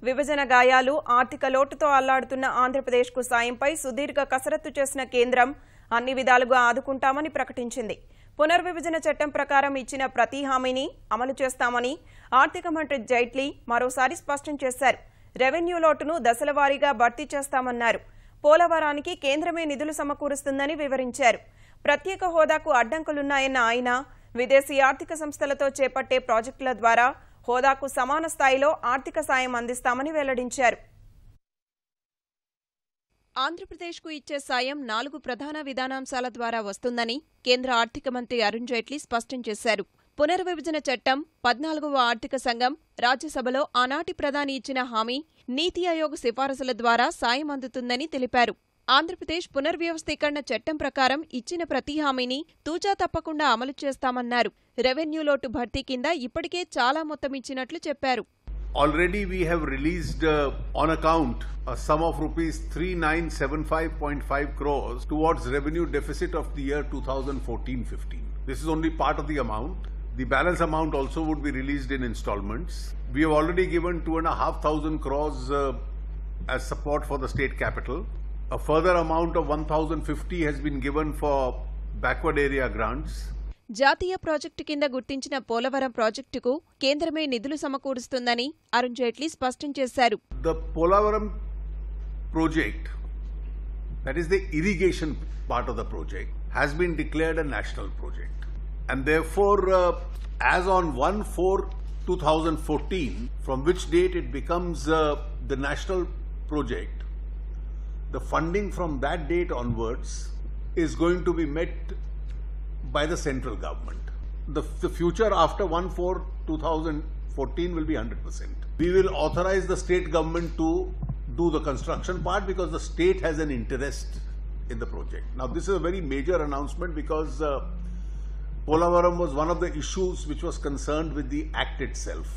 విభజన గాయాలు, ఆర్థిక లోటుతో అల్లాడుతున్న ఆంధ్రప్రదేశ్కు సాయంపై సుదీర్ఘ కసరత్తు చేసిన కేంద్రం అన్ని విధాలుగా ఆదుకుంటామని ప్రకటించింది. పునర్విభజన చట్టం ప్రకారం ఇచ్చిన ప్రతి హామీని అమలు చేస్తామని ఆర్థిక మంత్రి జైట్లీ మరోసారి స్పష్టం చేశారు. రెవెన్యూ లోటును దశలవారీగా భర్తీ చేస్తామన్నారు. పోలవరానికి కేంద్రమే నిధులు సమకూరుస్తుందని వివరించారు. ప్రత్యేక హోదాకు అడ్డంకులున్నాయన్న ఆయన విదేశీ ఆర్థిక సంస్థలతో చేపట్టే ప్రాజెక్టుల ద్వారా హోదాకు సమాన స్థాయిలో ఆర్థిక సాయం అందిస్తామని వెల్లడించారు. ఆంధ్రప్రదేశ్కు ఇచ్చే సాయం 4 ప్రధాన విధానాంశాల ద్వారా వస్తుందని కేంద్ర ఆర్థిక మంత్రి అరుణ్ జైట్లీ స్పష్టం చేశారు. పునర్విభజన చట్టం, 14వ ఆర్థిక సంఘం, రాజ్యసభలో ఆనాటి ప్రధాని ఇచ్చిన హామీ, నీతి ఆయోగ్ సిఫారసుల ద్వారా సాయం అందుతుందని తెలిపారు. ఆంధ్రప్రదేశ్ పునర్వ్యవస్థీకరణ చట్టం ప్రకారం ఇచ్చిన ప్రతి హామీని తూచా తప్పకుండా అమలు చేస్తామన్నారు. రెవెన్యూ లోటు భర్తీ కింద ఇప్పటికే చాలా మొత్తం ఇచ్చినట్లు చెప్పారు. Already we have released on account a sum of rupees 3975.5 crores towards revenue deficit of the year 2014-15. This is only part of the amount. The balance amount also would be released in installments. We have already given 2,500 crores as support for the state capital. A further amount of 1,050 has been given for backward area grants. జాతీయ project కింద గుర్తించిన పోలవరం ప్రాజెక్టుకు కేంద్రమే నిధులు సమకూరుస్తుందని అరుణ్ జైట్లీ స్పష్టం చేశారు. The Polavaram project, that is the irrigation part of the project, has been declared a national project. And therefore, as on 1/4/2014, from which date it becomes the national project, the funding from that date onwards is going to be met by the central government. The future after 1/4/2014 will be 100%. We will authorize the state government to do the construction part because the state has an interest in the project. Now this is a very major announcement because Polavaram was one of the issues which was concerned with the act itself.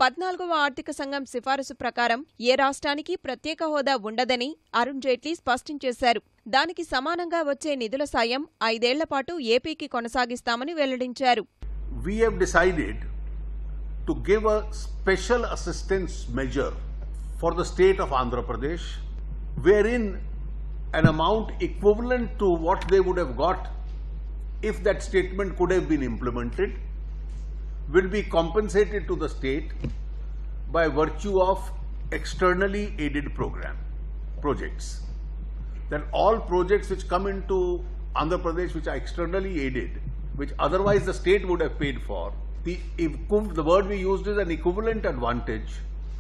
14వ ఆర్థిక సంఘం సిఫారసు ప్రకారం ఏ రాష్ట్రానికి ప్రత్యేక హోదా ఉండదని అరుణ్ జైట్లీ స్పష్టం చేశారు. దానికి సమానంగా వచ్చే నిధుల సాయం 5 ఏళ్ల పాటు ఏపీకి కొనసాగిస్తామని వెల్లడించారు. We have decided to give a special assistance measure for the state of Andhra Pradesh, wherein an amount equivalent to what they would have got if that statement could have been implemented will be compensated to the state by virtue of externally aided projects. That all projects which come into Andhra Pradesh which are externally aided, which otherwise the state would have paid for, the word we used is an equivalent advantage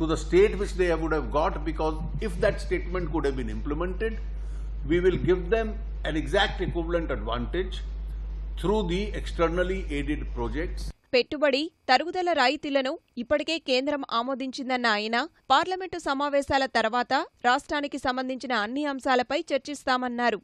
to the state which they would have got, because if that statement could have been implemented, we will give them an exact equivalent advantage through the externally aided projects. పెట్టుబడి, తరుగుదల రాయితీలను ఇప్పటికే కేంద్రం ఆమోదించిందన్న ఆయన parliament సమావేశాల తర్వాత రాష్ట్రానికి సంబంధించిన అన్ని అంశాలపై చర్చిస్తామన్నారు.